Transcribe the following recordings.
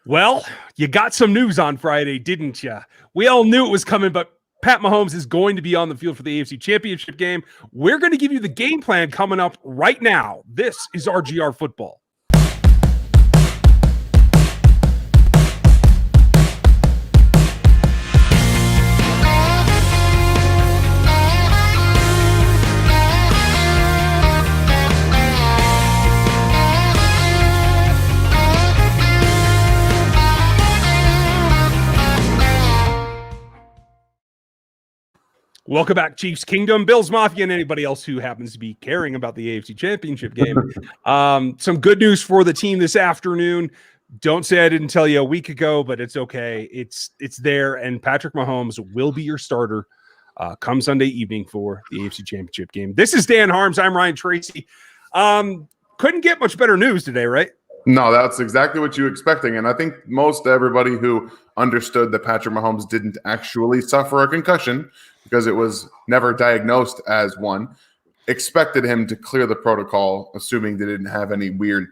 Well, you got some news on Friday, didn't you? We all knew it was coming, but Pat Mahomes is going to be on the field for the AFC Championship game. We're going to give you the game plan coming up right now. This is RGR Football. Welcome back, Chiefs Kingdom, Bills Mafia, and anybody else who happens to be caring about the AFC Championship game. Some good news for the team this afternoon. Don't say I didn't tell you a week ago, but it's okay. It's there, and Patrick Mahomes will be your starter come Sunday evening for the AFC Championship game. This is Dan Harms. I'm Ryan Tracy. Couldn't get much better news today, right? No, that's exactly what you were expecting. And I think most everybody who understood that Patrick Mahomes didn't actually suffer a concussion because it was never diagnosed as one, expected him to clear the protocol, assuming they didn't have any weird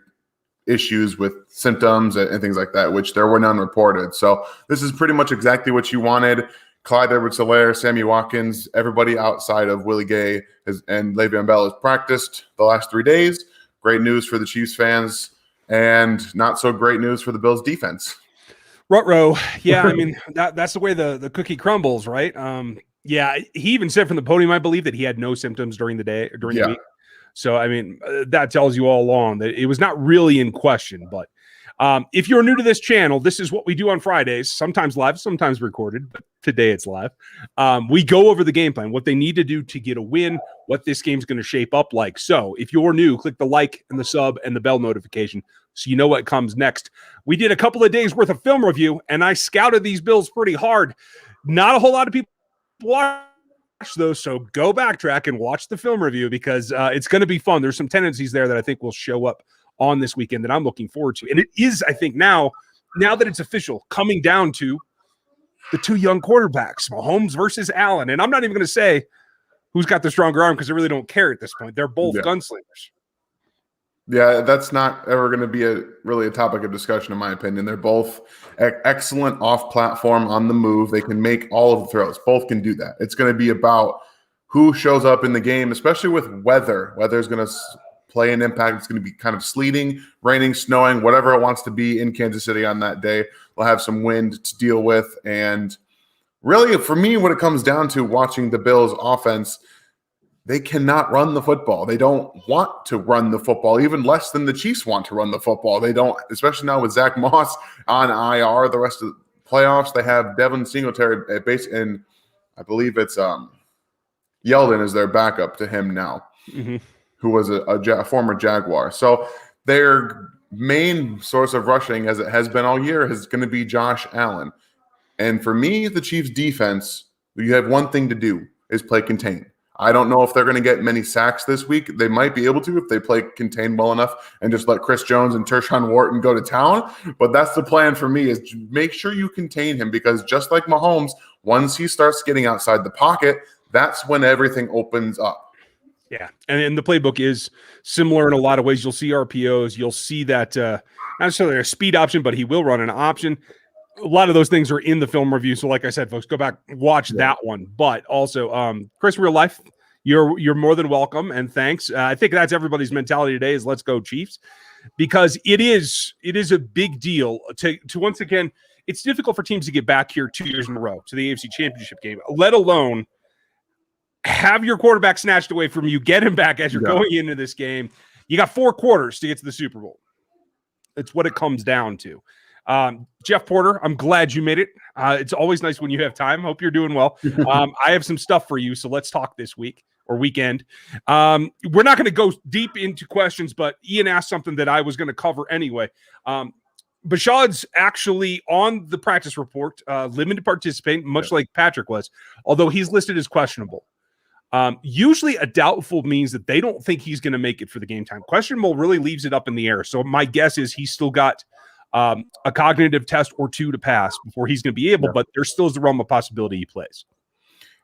issues with symptoms and things like that, which there were none reported. So this is pretty much exactly what you wanted. Clyde Edwards-Helaire, Sammy Watkins, everybody outside of Willie Gay and Le'Veon Bell has practiced the last 3 days. Great news for the Chiefs fans. And not so great news for the Bills defense. Ruh-roh. Yeah, I mean, that's the way the cookie crumbles, right? Yeah, he even said from the podium, I believe, that he had no symptoms during the day, during the week. So, I mean, that tells you all along that it was not really in question. But if you're new to this channel, this is what we do on Fridays, sometimes live, sometimes recorded, but today it's live. We go over the game plan, what they need to do to get a win, what this game's going to shape up like. So if you're new, click the like and the sub and the bell notification so you know what comes next. We did a couple of days worth of film review, and I scouted these Bills pretty hard. Not a whole lot of people watch those, so go backtrack and watch the film review because it's going to be fun. There's some tendencies there that I think will show up on this weekend that I'm looking forward to. And it is, I think, now that it's official, coming down to the two young quarterbacks, Mahomes versus Allen. And I'm not even going to say who's got the stronger arm because I really don't care at this point. They're both gunslingers. Yeah, that's not ever going to be really a topic of discussion, in my opinion. They're both excellent off-platform, on the move. They can make all of the throws. Both can do that. It's going to be about who shows up in the game, especially with weather. Weather is going to play an impact. It's going to be kind of sleeting, raining, snowing, whatever it wants to be in Kansas City on that day. We'll have some wind to deal with. And really, for me, what it comes down to watching the Bills offense, they cannot run the football. They don't want to run the football, even less than the Chiefs want to run the football. They don't, especially now with Zach Moss on IR the rest of the playoffs. They have Devin Singletary at base, and I believe it's Yeldon is their backup to him now, who was a former Jaguar. So their main source of rushing, as it has been all year, is going to be Josh Allen. And for me, the Chiefs defense, you have one thing to do, is play contain. I don't know if they're going to get many sacks this week. They might be able to if they play contain well enough and just let Chris Jones and Tershawn Wharton go to town. But that's the plan for me, is to make sure you contain him, because just like Mahomes, once he starts getting outside the pocket, that's when everything opens up. Yeah, and the playbook is similar in a lot of ways. You'll see RPOs. You'll see that not necessarily a speed option, but he will run an option. A lot of those things are in the film review. So like I said, folks, go back, watch that one. But also, Chris, real life, you're more than welcome, and thanks. I think that's everybody's mentality today is let's go Chiefs, because it is a big deal to once again, it's difficult for teams to get back here 2 years in a row to the AFC Championship game, let alone have your quarterback snatched away from you, get him back as you're going into this game. You got 4 quarters to get to the Super Bowl. It's what it comes down to. Jeff Porter, I'm glad you made it. It's always nice when you have time. Hope you're doing well. I have some stuff for you, so let's talk this week or weekend. We're not going to go deep into questions, but Ian asked something that I was going to cover anyway. Bashad's actually on the practice report, limited participant, much like Patrick was, although he's listed as questionable. Usually a doubtful means that they don't think he's going to make it for the game time. Questionable really leaves it up in the air. So my guess is he's still got a cognitive test or two to pass before he's going to be able, but there still is the realm of possibility he plays.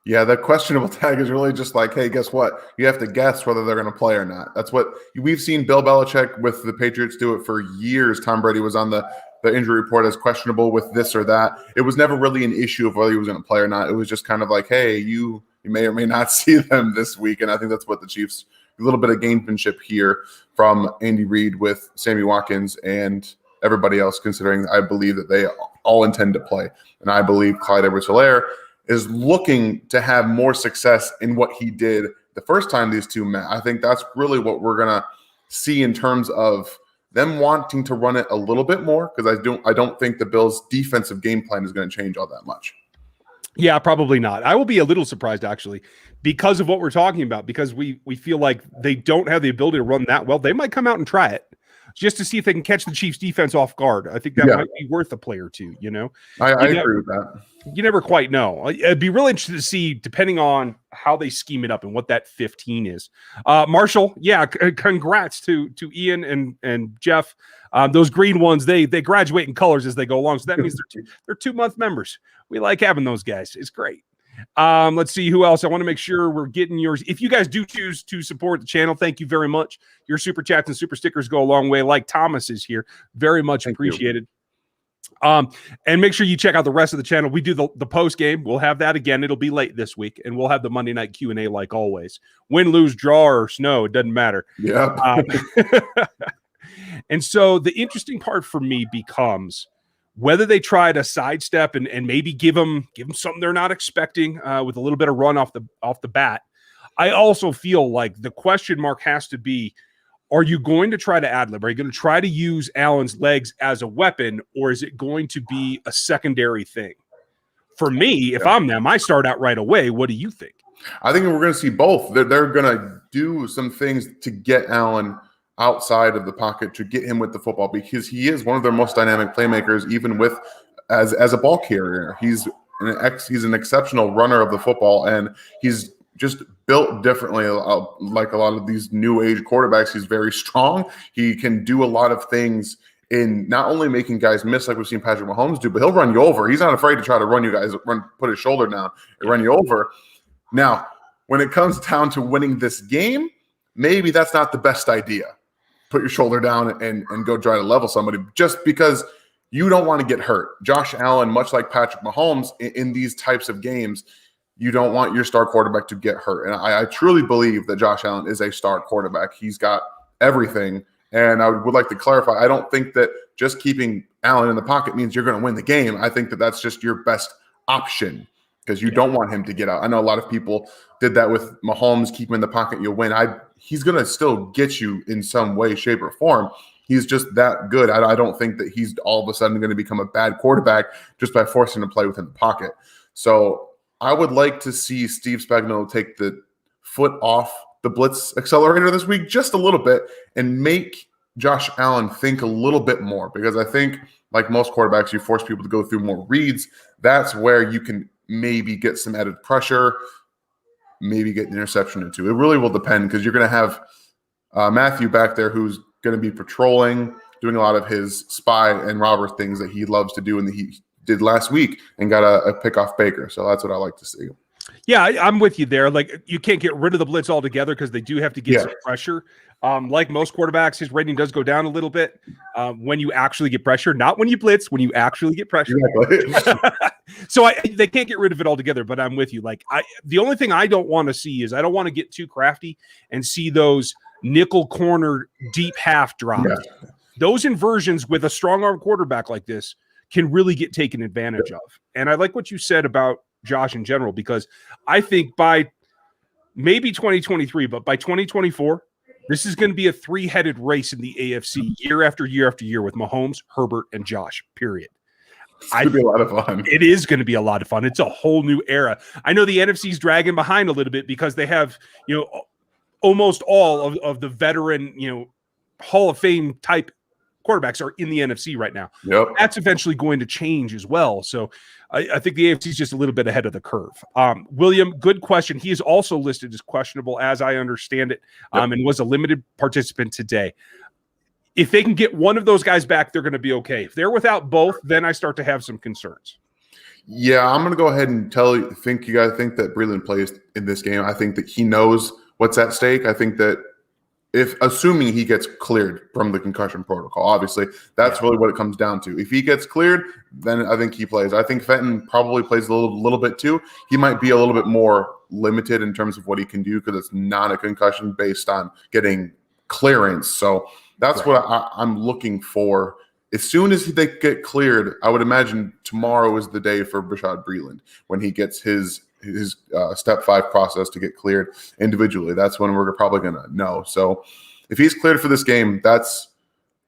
Yeah, that questionable tag is really just like, hey, guess what? You have to guess whether they're going to play or not. That's what we've seen Bill Belichick with the Patriots do it for years. Tom Brady was on the the injury report as questionable with this or that. It was never really an issue of whether he was going to play or not. It was just kind of like, hey, you may or may not see them this week. And I think that's what the Chiefs, a little bit of gamesmanship here from Andy Reid with Sammy Watkins and everybody else, considering I believe that they all intend to play. And I believe Clyde Edwards-Helaire is looking to have more success in what he did the first time these two met. I think that's really what we're going to see in terms of them wanting to run it a little bit more, because I don't think the Bills' defensive game plan is going to change all that much. Yeah, probably not. I will be a little surprised, actually, because of what we're talking about, because we feel like they don't have the ability to run that well. They might come out and try it just to see if they can catch the Chiefs' defense off guard. I think that might be worth a play or two, you know? I agree with that. You never quite know. It'd be really interesting to see, depending on how they scheme it up and what that 15 is. Marshall, congrats to Ian and Jeff. Those green ones, they graduate in colors as they go along. So that means they're 2-month members. We like having those guys. It's great. Let's see who else. I want to make sure we're getting yours. If you guys do choose to support the channel, thank you very much. Your super chats and super stickers go a long way. Like Thomas is here. Very much appreciated. And make sure you check out the rest of the channel. We do the post game. We'll have that again. It'll be late this week, and we'll have the Monday night Q&A like always. Win, lose, draw, or snow, it doesn't matter. Yeah. And so the interesting part for me becomes whether they try to sidestep and maybe give them something they're not expecting with a little bit of run off the bat. I also feel like the question mark has to be, are you going to try to ad-lib? Are you going to try to use Allen's legs as a weapon, or is it going to be a secondary thing? For me, if I'm them, I start out right away. What do you think? I think we're going to see both. They're going to do some things to get Allen outside of the pocket, to get him with the football, because he is one of their most dynamic playmakers, even with as a ball carrier. He's an exceptional runner of the football, and he's just built differently. Like a lot of these new age quarterbacks, he's very strong. He can do a lot of things in not only making guys miss like we've seen Patrick Mahomes do, but he'll run you over. He's not afraid to try to run you guys, put his shoulder down and run you over. Now, when it comes down to winning this game, maybe that's not the best idea. Put your shoulder down and go try to level somebody, just because you don't want to get hurt. Josh Allen, much like Patrick Mahomes in these types of games, you don't want your star quarterback to get hurt. And I truly believe that Josh Allen is a star quarterback. He's got everything. And I would like to clarify, I don't think that just keeping Allen in the pocket means you're going to win the game. I think that that's just your best option, because you don't want him to get out. I know a lot of people did that with Mahomes. Keep him in the pocket, you'll win. He's going to still get you in some way, shape, or form. He's just that good. I don't think that he's all of a sudden going to become a bad quarterback just by forcing him to play within the pocket. So I would like to see Steve Spagnuolo take the foot off the blitz accelerator this week just a little bit and make Josh Allen think a little bit more, because I think, like most quarterbacks, you force people to go through more reads. That's where you can maybe get some added pressure, maybe get an interception or two. It really will depend, because you're going to have Mathieu back there who's going to be patrolling, doing a lot of his spy and robber things that he loves to do and that he did last week, and got a pick off Baker. So that's what I like to see. Yeah, I'm with you there. Like, you can't get rid of the blitz altogether, because they do have to get some pressure. Like most quarterbacks, his rating does go down a little bit when you actually get pressure, not when you blitz, when you actually get pressure. Exactly. So they can't get rid of it altogether, but I'm with you. Like, the only thing I don't want to see is I don't want to get too crafty and see those nickel corner deep half drops. Yeah. Those inversions with a strong arm quarterback like this can really get taken advantage of. And I like what you said about Josh in general, because I think by maybe 2023, but by 2024, this is going to be a three-headed race in the AFC year after year after year with Mahomes, Herbert, and Josh, period. It's going to be a lot of fun. It is going to be a lot of fun. It's a whole new era. I know the NFC's dragging behind a little bit because they have, almost all of the veteran, Hall of Fame type quarterbacks are in the NFC right now. Yep. That's eventually going to change as well. So I think the AFC is just a little bit ahead of the curve. William, good question. He is also listed as questionable, as I understand it, and was a limited participant today. If they can get one of those guys back, they're going to be okay. If they're without both, then I start to have some concerns. Yeah, I'm going to go ahead and think you guys think that Breland plays in this game. I think that he knows what's at stake. I think that if assuming he gets cleared from the concussion protocol. Obviously, that's really what it comes down to. If he gets cleared, then I think he plays. I think Fenton probably plays a little bit too. He might be a little bit more limited in terms of what he can do because it's not a concussion based on getting clearance. So that's what I'm looking for. As soon as they get cleared, I would imagine tomorrow is the day for Bashaud Breeland when he gets his step 5 process to get cleared individually. That's when we're probably going to know. So if he's cleared for this game, that's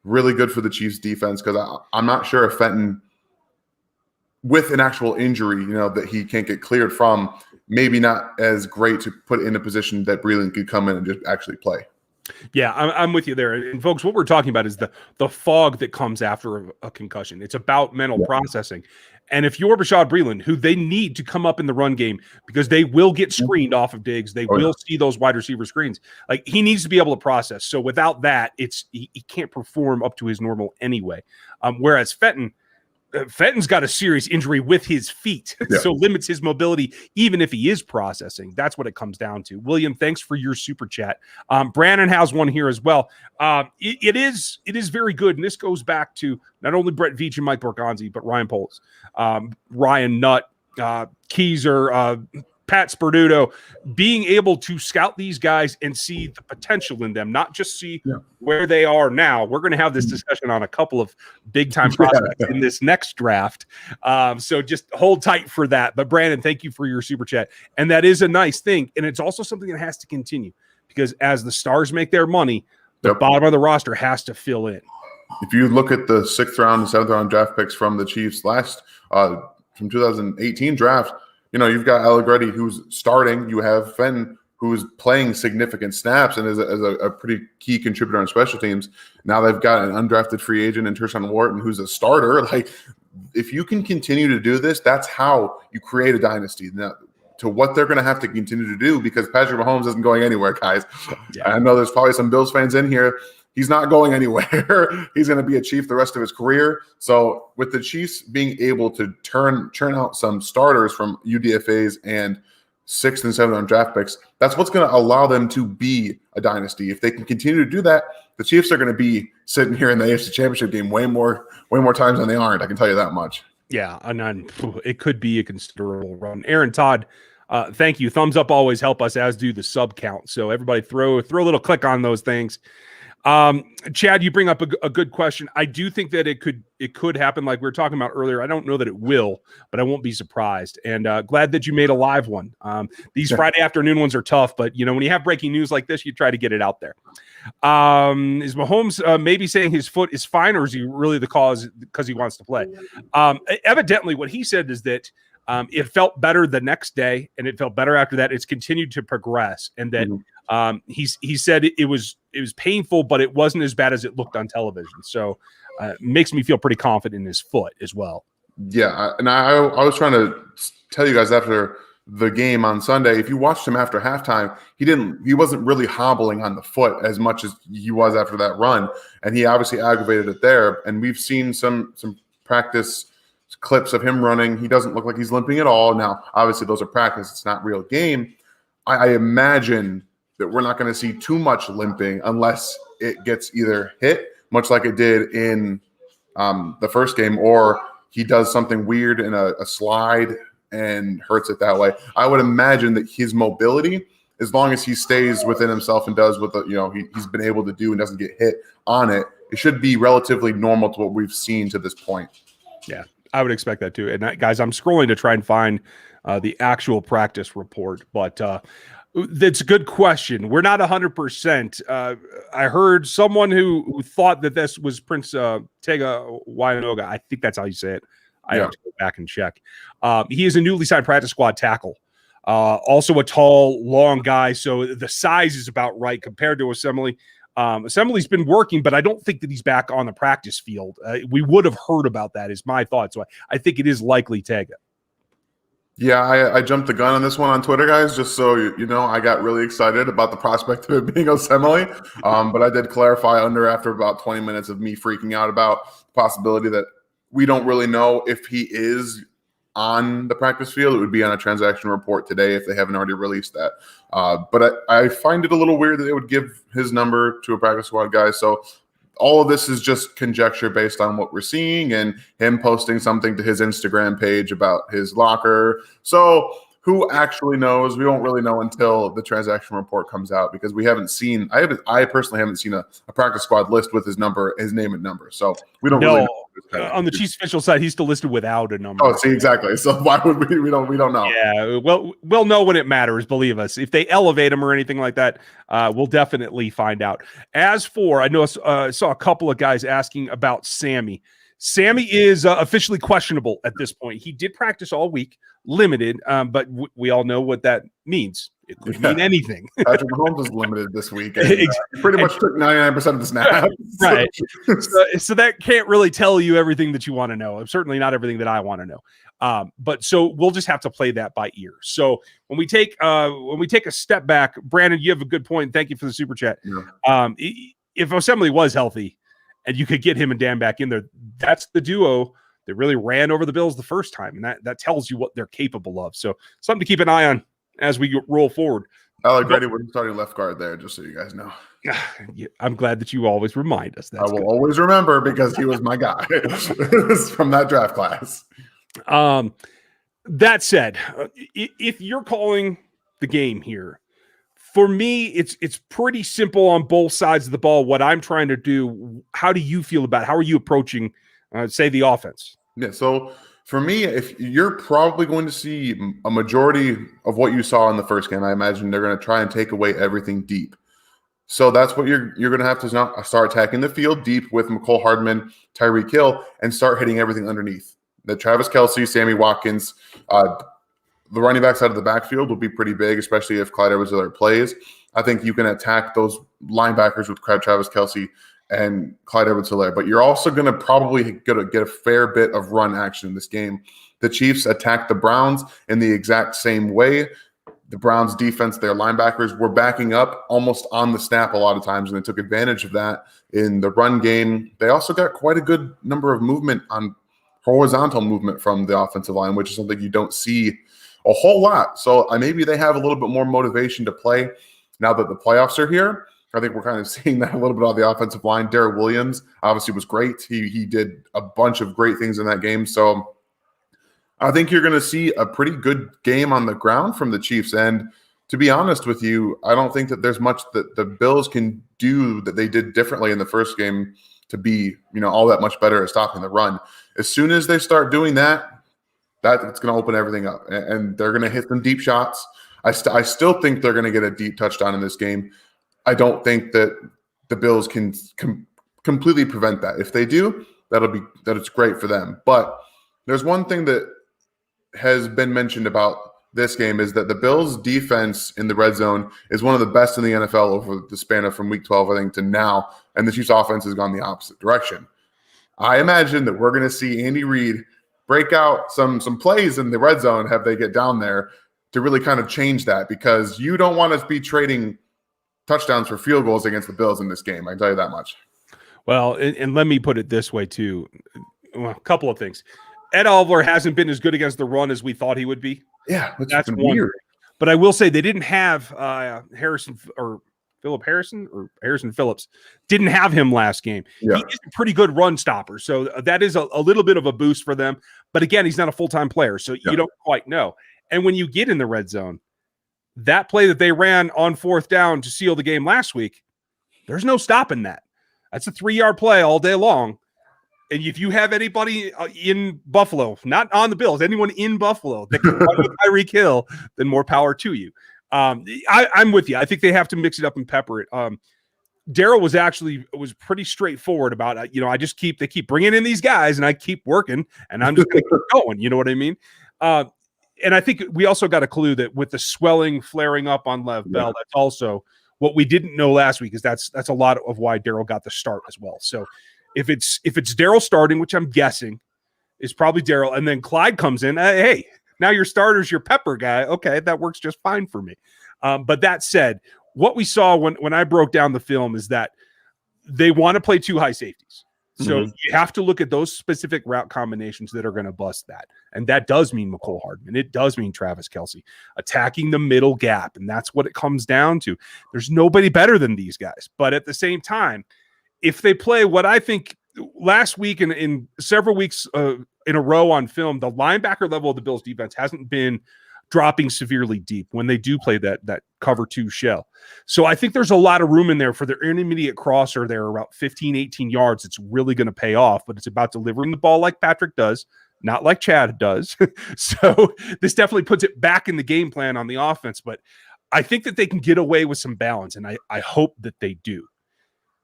really good for the Chiefs defense because I'm not sure if Fenton, with an actual injury, that he can't get cleared from, maybe not as great to put in a position that Breeland could come in and just actually play. Yeah, I'm with you there. And folks, what we're talking about is the fog that comes after a concussion. It's about mental processing. And if you're Bashaud Breeland, who they need to come up in the run game because they will get screened off of Diggs, they will see those wide receiver screens. Like he needs to be able to process. So without that, he can't perform up to his normal anyway. Whereas Fenton's got a serious injury with his feet, so limits his mobility even if he is processing. That's what it comes down to. William, thanks for your super chat. Brandon has one here as well. It is very good, and this goes back to not only Brett Veach and Mike Borgonzi, but Ryan Poles, Ryan Nutt, Keyser, Pat Sperduto, being able to scout these guys and see the potential in them, not just see where they are now. We're going to have this discussion on a couple of big-time prospects in this next draft. So just hold tight for that. But Brandon, thank you for your super chat. And that is a nice thing. And it's also something that has to continue because as the stars make their money, the bottom of the roster has to fill in. If you look at the 6th round and 7th round draft picks from the Chiefs from 2018 draft, you've got Allegretti who's starting. You have Fenton who's playing significant snaps and is a pretty key contributor on special teams. Now they've got an undrafted free agent in Tershawn Wharton who's a starter. Like, if you can continue to do this, that's how you create a dynasty. Now, to what they're going to have to continue to do because Patrick Mahomes isn't going anywhere, guys. Yeah. I know there's probably some Bills fans in here. He's not going anywhere. He's going to be a Chief the rest of his career. So with the Chiefs being able to churn out some starters from UDFAs and 6th and 7th round draft picks, that's what's going to allow them to be a dynasty. If they can continue to do that, the Chiefs are going to be sitting here in the AFC Championship game way more times than they aren't. I can tell you that much. Yeah, and it could be a considerable run. Aaron Todd, thank you. Thumbs up always help us, as do the sub count. So everybody throw a little click on those things. Chad, you bring up a good question. I do think that it could happen like we were talking about earlier. I don't know that it will, but I won't be surprised. And glad that you made a live one. These Friday afternoon ones are tough, but when you have breaking news like this, you try to get it out there. Is Mahomes maybe saying his foot is fine, or is he really the cause because he wants to play? Evidently, what he said is that it felt better the next day, and it felt better after that. It's continued to progress, and that he said it was painful, but it wasn't as bad as it looked on television. So makes me feel pretty confident in his foot as well. Yeah, and I was trying to tell you guys after the game on Sunday, if you watched him after halftime, he wasn't really hobbling on the foot as much as he was after that run, and he obviously aggravated it there. And we've seen some practice clips of him running. He doesn't look like he's limping at all. Now, obviously, those are practice. It's not real game. I imagine that we're not going to see too much limping unless it gets either hit, much like it did in the first game, or he does something weird in a slide and hurts it that way. I would imagine that his mobility, as long as he stays within himself and does what he's been able to do and doesn't get hit on it, it should be relatively normal to what we've seen to this point. Yeah, I would expect that too. And guys, I'm scrolling to try and find the actual practice report, but that's a good question. We're not 100%. I heard someone who thought that this was Prince Tega Waianoga. I think that's how you say it. I have to go back and check. He is a newly signed practice squad tackle. Also a tall, long guy. So the size is about right compared to Assembly. Assembly's been working, but I don't think that he's back on the practice field. We would have heard about that, is my thought. So I think it is likely Tega. Yeah, I jumped the gun on this one on Twitter, guys, just so you know. I got really excited about the prospect of it being Assembly, but I did clarify after about 20 minutes of me freaking out about the possibility that we don't really know if he is on the practice field. It would be on a transaction report today if they haven't already released that. But I find it a little weird that they would give his number to a practice squad guy. So all of this is just conjecture based on what we're seeing and him posting something to his Instagram page about his locker. So who actually knows? We won't really know until the transaction report comes out, because we haven't seen. I personally haven't seen a practice squad list with his name and number. So we don't really know. On the Chiefs official side, he's still listed without a number. Oh, see, exactly. So why would we? We don't know. Yeah, we'll know when it matters. Believe us. If they elevate him or anything like that, we'll definitely find out. As for, I know saw a couple of guys asking about Sammy. Sammy is officially questionable at this point. He did practice all week, limited, but we all know what that means. It could mean anything. Patrick Mahomes was limited this week. And, pretty much took 99% of the snaps. Right. So that can't really tell you everything that you want to know. Certainly not everything that I want to know. But so we'll just have to play that by ear. So when we take a step back, Brandon, you have a good point. Thank you for the super chat. Yeah. If Assembly was healthy and you could get him and Dan back in there, that's the duo that really ran over the Bills the first time. And that tells you what they're capable of. So something to keep an eye on as we roll forward. Allegretti was starting left guard there, just so you guys know. I'm glad that you always remind us. I will always remember, because he was my guy from that draft class. That said, if you're calling the game here, for me, it's pretty simple on both sides of the ball. What I'm trying to do, how do you feel about it? How are you approaching, say, the offense? Yeah, so for me, if you're probably going to see a majority of what you saw in the first game, I imagine they're going to try and take away everything deep. So that's what you're going to have to start attacking the field deep with McCole Hardman, Tyreek Hill, and start hitting everything underneath. The Travis Kelce, Sammy Watkins, the running back side of the backfield will be pretty big, especially if Clyde Edwards-Helaire plays. I think you can attack those linebackers with Travis Kelce and Clyde Edwards-Helaire, but you're also going to probably get a fair bit of run action in this game. The Chiefs attacked the Browns in the exact same way. The Browns defense, their linebackers were backing up almost on the snap a lot of times, and they took advantage of that in the run game. They also got quite a good number of movement on horizontal movement from the offensive line, which is something you don't see a whole lot. So maybe they have a little bit more motivation to play now that the playoffs are here. I think we're kind of seeing that a little bit on the offensive line. Darrell Williams obviously was great. He did a bunch of great things in that game. So I think you're going to see a pretty good game on the ground from the Chiefs. And to be honest with you, I don't think that there's much that the Bills can do that they did differently in the first game to be, all that much better at stopping the run. As soon as they start doing that, that's going to open everything up, and they're going to hit some deep shots. I still think they're going to get a deep touchdown in this game. I don't think that the Bills can completely prevent that. If they do, it's great for them. But there's one thing that has been mentioned about this game is that the Bills' defense in the red zone is one of the best in the NFL over the span of from week 12, I think, to now, and the Chiefs' offense has gone the opposite direction. I imagine that we're going to see Andy Reid break out some plays in the red zone, have they get down there to really kind of change that, because you don't want to be trading touchdowns for field goals against the Bills in this game. I can tell you that much. Well, and let me put it this way too. Well, a couple of things. Ed Oliver hasn't been as good against the run as we thought he would be. Yeah, that's weird. But I will say they didn't have Harrison Phillips. Didn't have him last game. Yeah. He is a pretty good run stopper, so that is a little bit of a boost for them. But again, he's not a full-time player, so you don't quite know. And when you get in the red zone, that play that they ran on fourth down to seal the game last week, there's no stopping that. That's a 3-yard play all day long. And if you have anybody in Buffalo, not on the Bills, anyone in Buffalo that can run with Tyreek Hill, then more power to you. I'm with you. I think they have to mix it up and pepper it. Darrell was pretty straightforward about it. They keep bringing in these guys, and I keep working, and I'm just going to keep going. You know what I mean? And I think we also got a clue that with the swelling flaring up on Lev Bell, that's also what we didn't know last week. Is that's a lot of why Darrell got the start as well. So if it's Darrell starting, which I'm guessing is probably Darrell, and then Clyde comes in, hey, now your starter's your pepper guy. Okay, that works just fine for me. But that said, what we saw when I broke down the film is that they want to play two high safeties. So you have to look at those specific route combinations that are going to bust that. And that does mean McCole Hardman. It does mean Travis Kelce attacking the middle gap. And that's what it comes down to. There's nobody better than these guys. But at the same time, if they play what I think last week and in several weeks in a row on film, the linebacker level of the Bills defense hasn't been dropping severely deep when they do play that cover 2 shell. So I think there's a lot of room in there for their intermediate crosser there about 15, 18 yards. It's really going to pay off, but it's about delivering the ball like Patrick does, not like Chad does. So this definitely puts it back in the game plan on the offense, but I think that they can get away with some balance, and I hope that they do.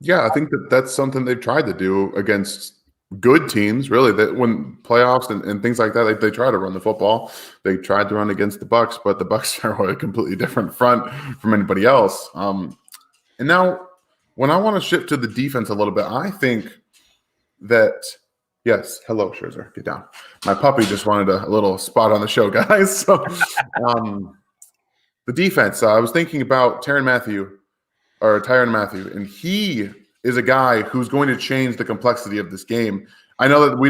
Yeah, I think that's something they've tried to do against good teams, really, that when playoffs and things like that, they try to run the football. They tried to run against the Bucs, but the Bucs are a completely different front from anybody else. And now when I want to shift to the defense a little bit, I think that, yes, hello, Scherzer, get down. My puppy just wanted a little spot on the show, guys. So the defense, I was thinking about Tyrann Mathieu, and he is a guy who's going to change the complexity of this game. I know that they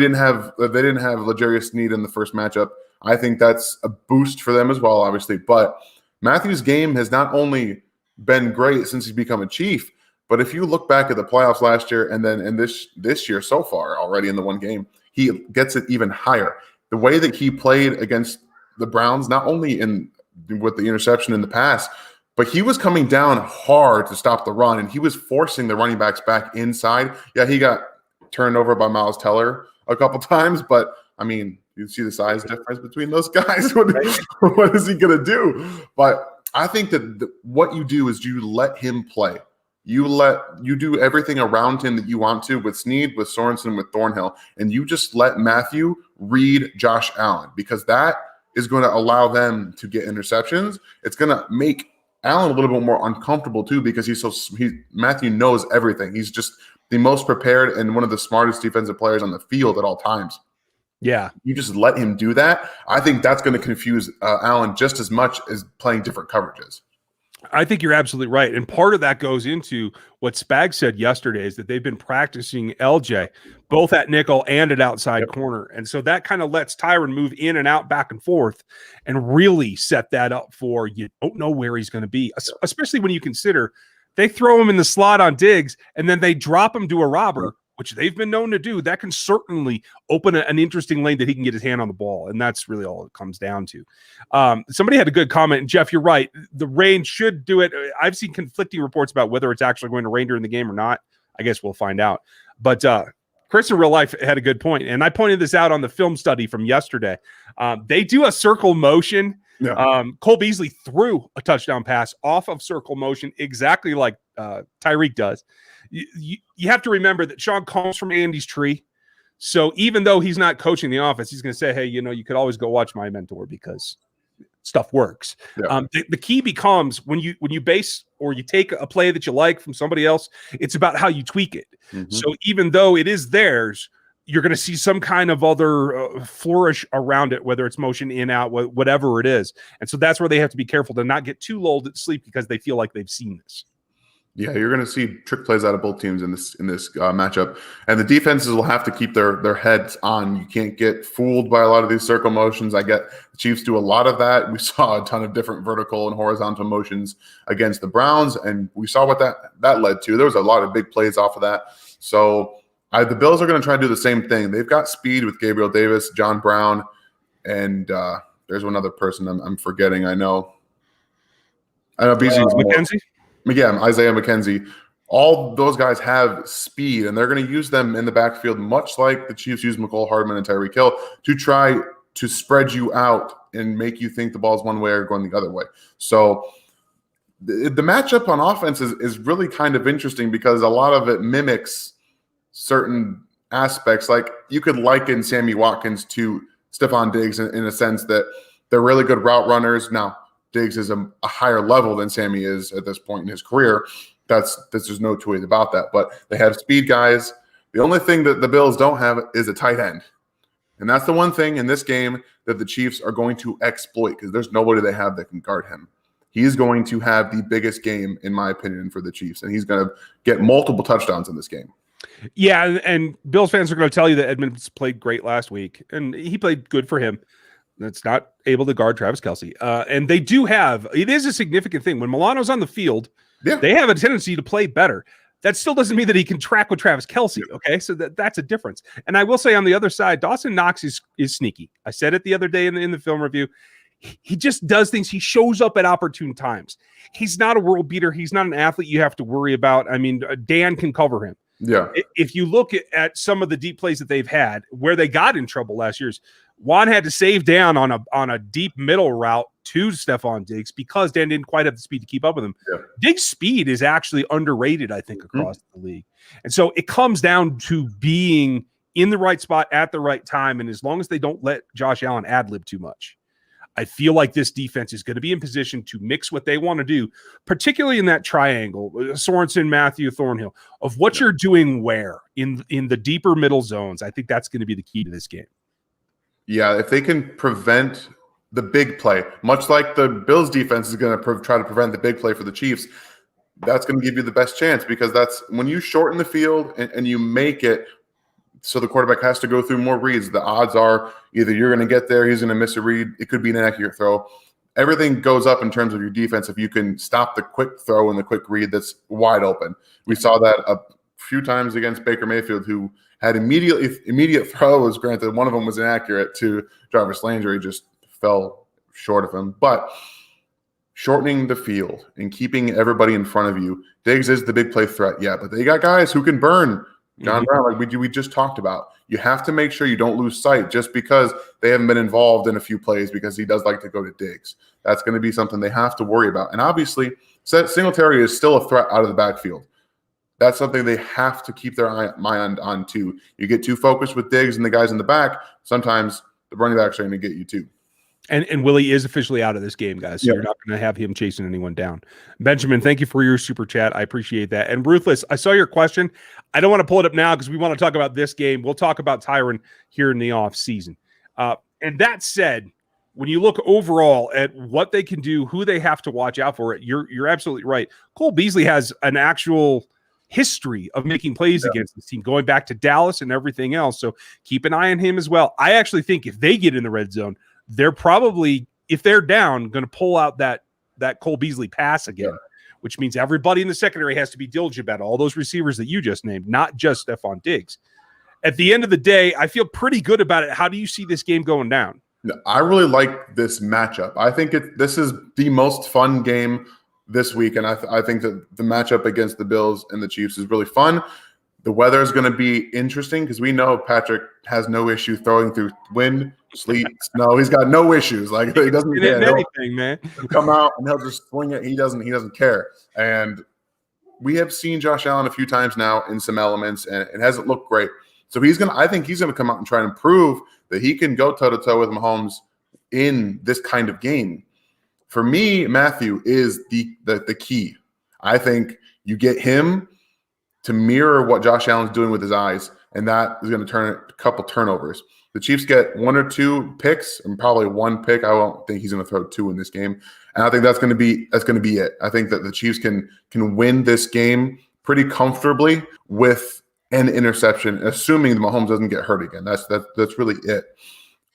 didn't have L'Jarius Sneed in the first matchup. I think that's a boost for them as well, obviously. But Matthew's game has not only been great since he's become a Chief, but if you look back at the playoffs last year and then in this year so far already in the one game, he gets it even higher. The way that he played against the Browns, not only with the interception in the pass, but he was coming down hard to stop the run, and he was forcing the running backs back inside. Yeah, he got turned over by Miles Teller a couple times, but, I mean, you see the size difference between those guys. What is he going to do? But I think that what you do is you let him play. You do everything around him that you want to with Sneed, with Sorensen, with Thornhill, and you just let Mathieu read Josh Allen, because that is going to allow them to get interceptions. It's going to make Allen a little bit more uncomfortable too, because Mathieu knows everything. He's just the most prepared and one of the smartest defensive players on the field at all times. Yeah. You just let him do that. I think that's going to confuse Allen just as much as playing different coverages. I think you're absolutely right. And part of that goes into what Spag said yesterday, is that they've been practicing LJ both at nickel and at outside corner. And so that kind of lets Tyrann move in and out, back and forth, and really set that up for you don't know where he's going to be, especially when you consider they throw him in the slot on Diggs and then they drop him to a robber, which they've been known to do. That can certainly open an interesting lane that he can get his hand on the ball. And that's really all it comes down to. Somebody had a good comment, and Jeff, you're right. The rain should do it. I've seen conflicting reports about whether it's actually going to rain during the game or not. I guess we'll find out. But Chris in real life had a good point, and I pointed this out on the film study from yesterday. They do a circle motion. Yeah. Cole Beasley threw a touchdown pass off of circle motion exactly like Tyreek does. You have to remember that Sean comes from Andy's tree. So even though he's not coaching the offense, he's going to say, hey, you could always go watch my mentor because stuff works. Yeah. The key becomes when you base or you take a play that you like from somebody else, it's about how you tweak it. Mm-hmm. So even though it is theirs, you're going to see some kind of other flourish around it, whether it's motion in, out, whatever it is. And so that's where they have to be careful to not get too lulled to sleep because they feel like they've seen this. Yeah, you're going to see trick plays out of both teams in this matchup, and the defenses will have to keep their heads on. You can't get fooled by a lot of these circle motions. I get the Chiefs do a lot of that. We saw a ton of different vertical and horizontal motions against the Browns, and we saw what that led to. There was a lot of big plays off of that. So the Bills are going to try to do the same thing. They've got speed with Gabriel Davis, John Brown, and there's one other person I'm forgetting. I know McKenzie. Yeah, Isaiah McKenzie. All those guys have speed, and they're going to use them in the backfield, much like the Chiefs use McCole Hardman and Tyreek Hill, to try to spread you out and make you think the ball's one way or going the other way. So the matchup on offense is really kind of interesting because a lot of it mimics certain aspects. Like you could liken Sammy Watkins to Stefon Diggs in a sense that they're really good route runners. Now, Diggs is a higher level than Sammy is at this point in his career. There's no two ways about that. But they have speed guys. The only thing that the Bills don't have is a tight end. And that's the one thing in this game that the Chiefs are going to exploit because there's nobody they have that can guard him. He's going to have the biggest game, in my opinion, for the Chiefs. And he's going to get multiple touchdowns in this game. Yeah, and Bills fans are going to tell you that Edmonds played great last week, and he played good for him. That's not able to guard Travis Kelce. And they do have, it is a significant thing. When Milano's on the field, they have a tendency to play better. That still doesn't mean that he can track with Travis Kelce, okay? So that's a difference. And I will say on the other side, Dawson Knox is sneaky. I said it the other day in the film review. He just does things. He shows up at opportune times. He's not a world beater. He's not an athlete you have to worry about. I mean, Dan can cover him. Yeah. If you look at some of the deep plays that they've had, where they got in trouble last year's, Juan had to save down on a deep middle route to Stefon Diggs because Dan didn't quite have the speed to keep up with him. Yeah. Diggs' speed is actually underrated, I think, across the league. And so it comes down to being in the right spot at the right time. And as long as they don't let Josh Allen ad-lib too much, I feel like this defense is going to be in position to mix what they want to do, particularly in that triangle, Sorensen, Mathieu, Thornhill, of what you're doing where in the deeper middle zones. I think that's going to be the key to this game. Yeah, if they can prevent the big play, much like the Bills defense is going to try to prevent the big play for the Chiefs, that's going to give you the best chance, because that's when you shorten the field and you make it so the quarterback has to go through more reads. The odds are either you're going to get there, he's going to miss a read, it could be an inaccurate throw. Everything goes up in terms of your defense if you can stop the quick throw and the quick read that's wide open. We saw that a few times against Baker Mayfield, who had immediate throws. Granted, one of them was inaccurate to Jarvis Landry, just fell short of him. But shortening the field and keeping everybody in front of you, Diggs is the big play threat, yeah, but they got guys who can burn. John Brown, like we just talked about. You have to make sure you don't lose sight just because they haven't been involved in a few plays, because he does like to go to Diggs. That's going to be something they have to worry about. And obviously, Singletary is still a threat out of the backfield. That's something they have to keep their mind on too. You get too focused with Diggs and the guys in the back, sometimes the running backs are going to get you too. And Willie is officially out of this game, guys. So you're not going to have him chasing anyone down. Benjamin, thank you for your super chat. I appreciate that. And Ruthless, I saw your question. I don't want to pull it up now because we want to talk about this game. We'll talk about Tyrann here in the off season. And that said, when you look overall at what they can do, who they have to watch out for, you're absolutely right. Cole Beasley has an actual history of making plays against this team, going back to Dallas and everything else. So keep an eye on him as well. I actually think if they get in the red zone, they're probably, if they're down, going to pull out that Cole Beasley pass again, which means everybody in the secondary has to be diligent about all those receivers that you just named, not just Stefon Diggs. At the end of the day, I feel pretty good about it. How do you see this game going down? I really like this matchup. I think this is the most fun game this week, and I think that the matchup against the Bills and the Chiefs is really fun. The weather is going to be interesting because we know Patrick has no issue throwing through wind, sleet, snow. He's got no issues. Like, he doesn't care. Anything, man. He'll come out and he'll just swing it. He doesn't care. And we have seen Josh Allen a few times now in some elements, and it hasn't looked great. So I think he's going to come out and try and prove that he can go toe to toe with Mahomes in this kind of game. For me, Mathieu is the key. I think you get him to mirror what Josh Allen's doing with his eyes, and that is going to turn a couple turnovers. The Chiefs get one or two picks, and probably one pick. I don't think he's going to throw two in this game, and I think that's going to be it. I think that the Chiefs can win this game pretty comfortably with an interception, assuming the Mahomes doesn't get hurt again. That's really it.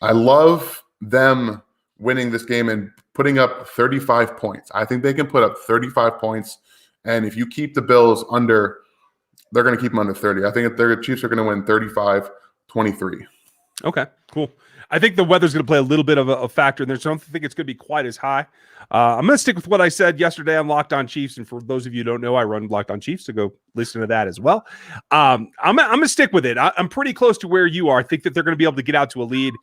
I love them winning this game and putting up 35 points. I think they can put up 35 points, and if you keep the Bills under, they're going to keep them under 30. I think the Chiefs are going to win 35-23. Okay, cool. I think the weather's going to play a little bit of a factor in there, so I don't think it's going to be quite as high. I'm going to stick with what I said yesterday on Locked On Chiefs, and for those of you who don't know, I run Locked On Chiefs, so go listen to that as well. I'm going to stick with it. I'm pretty close to where you are. I think that they're going to be able to get out to a lead,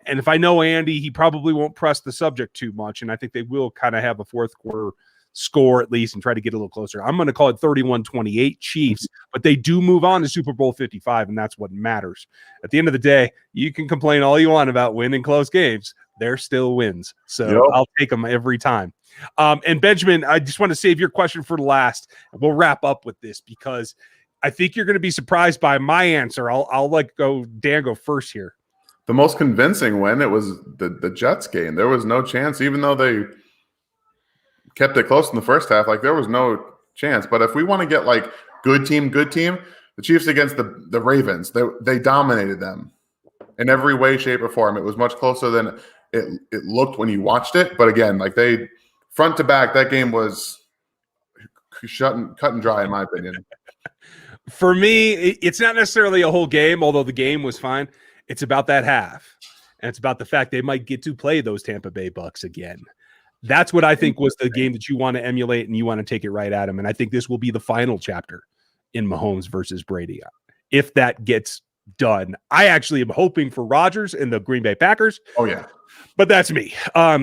and if I know Andy, he probably won't press the subject too much, and I think they will kind of have a fourth quarter score at least and try to get a little closer. I'm going to call it 31-28 Chiefs, but they do move on to Super Bowl 55, and that's what matters. At the end of the day, you can complain all you want about winning close games. They're still wins. So I'll take them every time. And Benjamin, I just want to save your question for the last. We'll wrap up with this because I think you're going to be surprised by my answer. I'll let Dan go first here. The most convincing win, it was the Jets game. There was no chance, even though they kept it close in the first half. Like, there was no chance. But if we want to get like good team, The Chiefs against the Ravens, they dominated them in every way, shape, or form. It was much closer than it looked when you watched it. But again, like they front to back, that game was cut and dry, in my opinion. For me, it's not necessarily a whole game, although the game was fine. It's about that half. And it's about the fact they might get to play those Tampa Bay Bucks again. That's what I think was the game that you want to emulate and you want to take it right at them. And I think this will be the final chapter in Mahomes versus Brady. If that gets done, I actually am hoping for Rodgers and the Green Bay Packers. Oh, yeah. But that's me.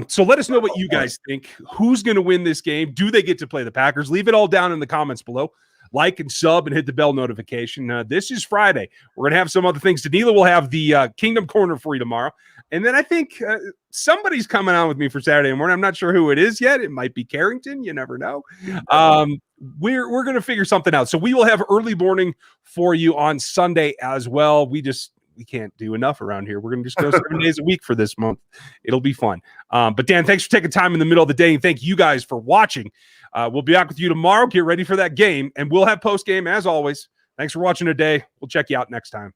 So let us know what you guys think. Who's going to win this game? Do they get to play the Packers? Leave it all down in the comments below. Like and sub and hit the bell notification. This is Friday. We're going to have some other things. Danila will have the Kingdom Corner for you tomorrow. And then I think somebody's coming on with me for Saturday morning. I'm not sure who it is yet. It might be Carrington. You never know. We're going to figure something out. So we will have early morning for you on Sunday as well. We can't do enough around here. We're going to just go 7 days a week for this month. It'll be fun. But Dan, thanks for taking time in the middle of the day. And thank you guys for watching. We'll be back with you tomorrow. Get ready for that game. And we'll have post game as always. Thanks for watching today. We'll check you out next time.